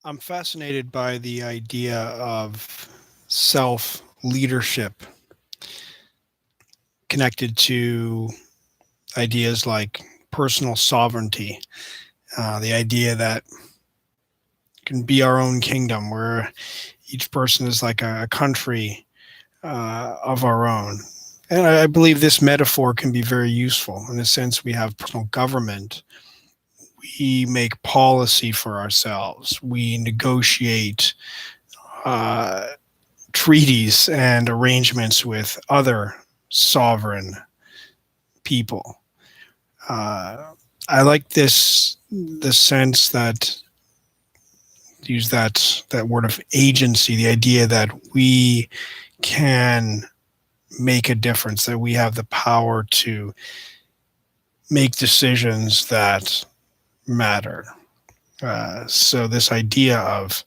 I'm fascinated by the idea of self leadership connected to ideas like personal sovereignty, the idea that can be our own kingdom where each person is like a country of our own. And I believe this metaphor can be very useful. In a sense, we have personal government. We make policy for ourselves. We negotiate uh, treaties and arrangements with other sovereign people. Uh, I like the sense that use that word of agency, the idea that we can make a difference, that we have the power to make decisions that matter. So this idea of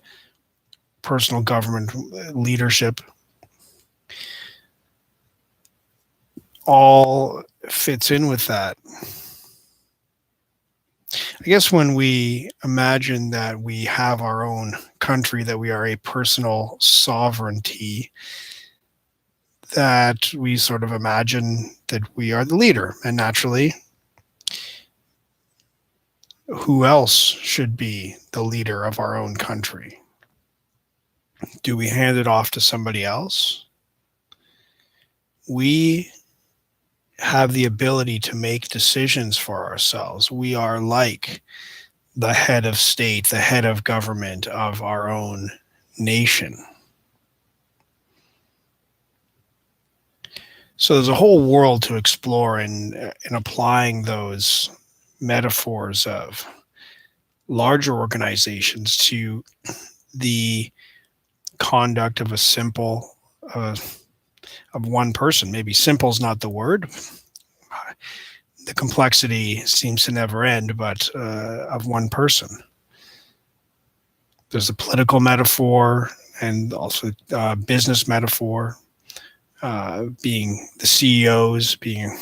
personal government leadership all fits in with that. I guess when we imagine that we have our own country, that we are a personal sovereignty, that we sort of imagine that we are the leader. And naturally, who else should be the leader of our own country? Do we hand it off to somebody else? We have the ability to make decisions for ourselves. We are like the head of state, the head of government of our own nation. So there's a whole world to explore in applying those metaphors of larger organizations to the conduct of a simple of one person. Maybe simple is not the word. The complexity seems to never end, but of one person. There's a political metaphor and also business metaphor, being the CEOs, being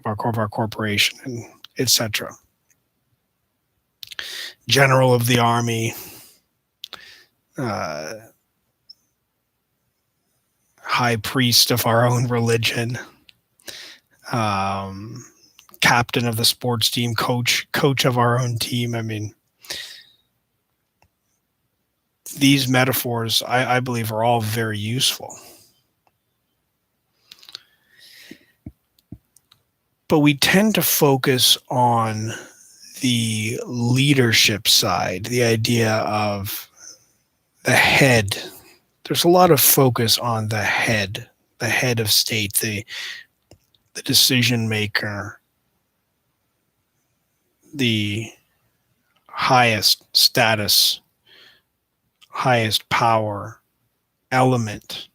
of our corporation, and etc. General of the army, uh, high priest of our own religion, um, captain of the sports team, coach of our own team. I mean, these metaphors, I believe, are all very useful. But we tend to focus on the leadership side, the idea of the head. There's a lot of focus on the head of state, the decision maker, the highest status, highest power element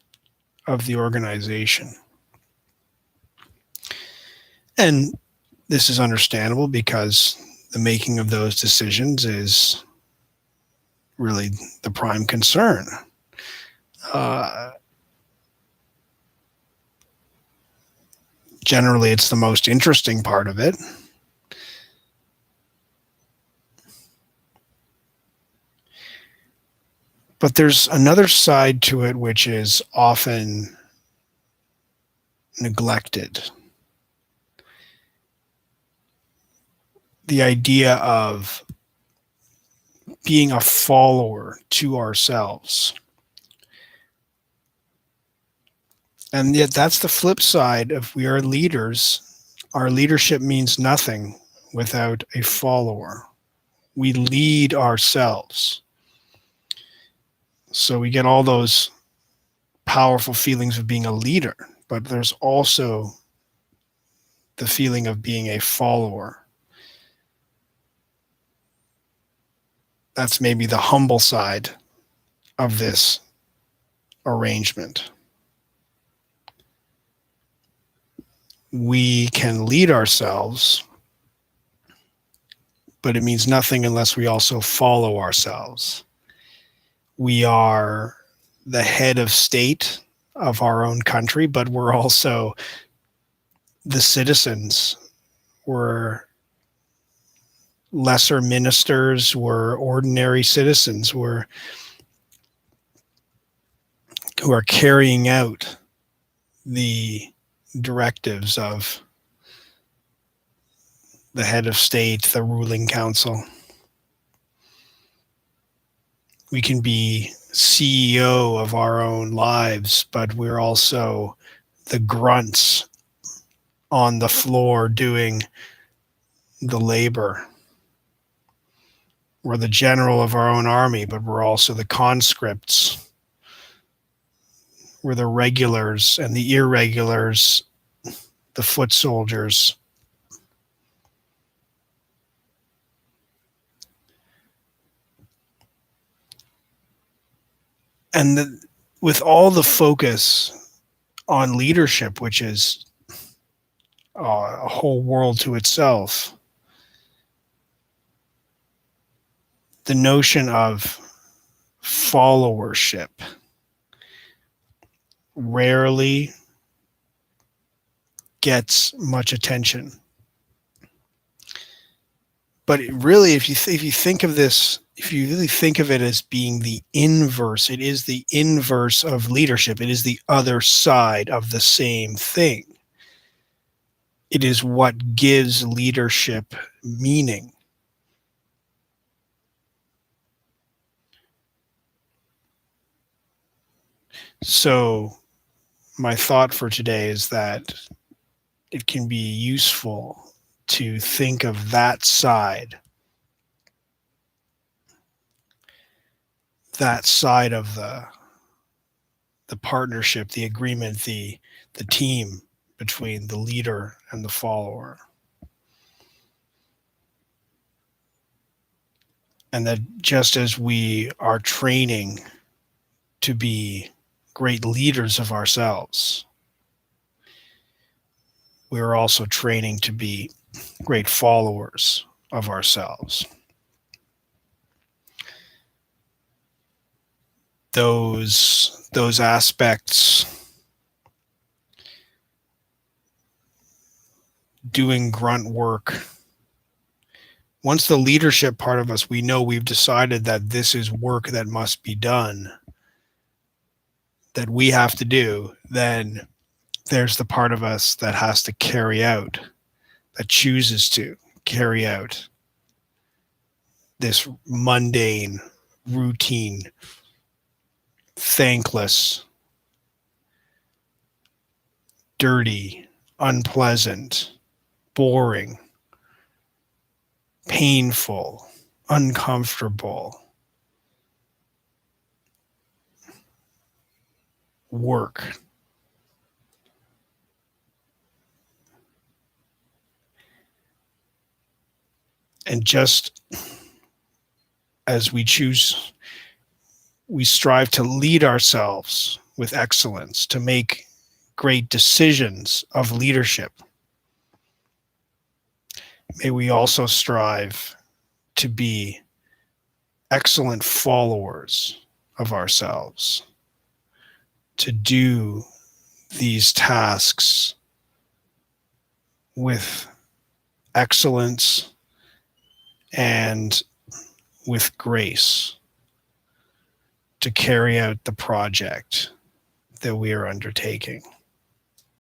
of the organization. And this is understandable because the making of those decisions is really the prime concern. Uh, Generally, it's the most interesting part of it. But there's another side to it which is often neglected. The idea of being a follower to ourselves. And yet that's the flip side. If we are leaders, our leadership means nothing without a follower. We lead ourselves. So we get all those powerful feelings of being a leader, but there's also the feeling of being a follower. That's maybe the humble side of this arrangement. We can lead ourselves, but it means nothing unless we also follow ourselves. We are the head of state of our own country, but we're also the citizens. We're lesser ministers, we're ordinary citizens, who are carrying out the directives of the head of state, the ruling council. We can be CEO of our own lives, but we're also the grunts on the floor doing the labor. We're the general of our own army, but we're also the conscripts. We're the regulars and the irregulars, the foot soldiers. And with all the focus on leadership, which is a whole world to itself, the notion of followership rarely gets much attention. But really, if you think of this, if you really think of it as being the inverse, it is the inverse of leadership. It is the other side of the same thing. It is what gives leadership meaning. So my thought for today is that it can be useful to think of that side of the partnership, the agreement, the team between the leader and the follower. And that just as we are training to be great leaders of ourselves, we are also training to be great followers of ourselves. Those aspects, doing grunt work. Once the leadership part of us, we know we've decided that this is work that must be done, that we have to do, then there's the part of us that has to carry out, that chooses to carry out this mundane, routine, thankless, dirty, unpleasant, boring, painful, uncomfortable work. And just as we strive to lead ourselves with excellence, to make great decisions of leadership, may we also strive to be excellent followers of ourselves, to do these tasks with excellence and with grace, to carry out the project that we are undertaking.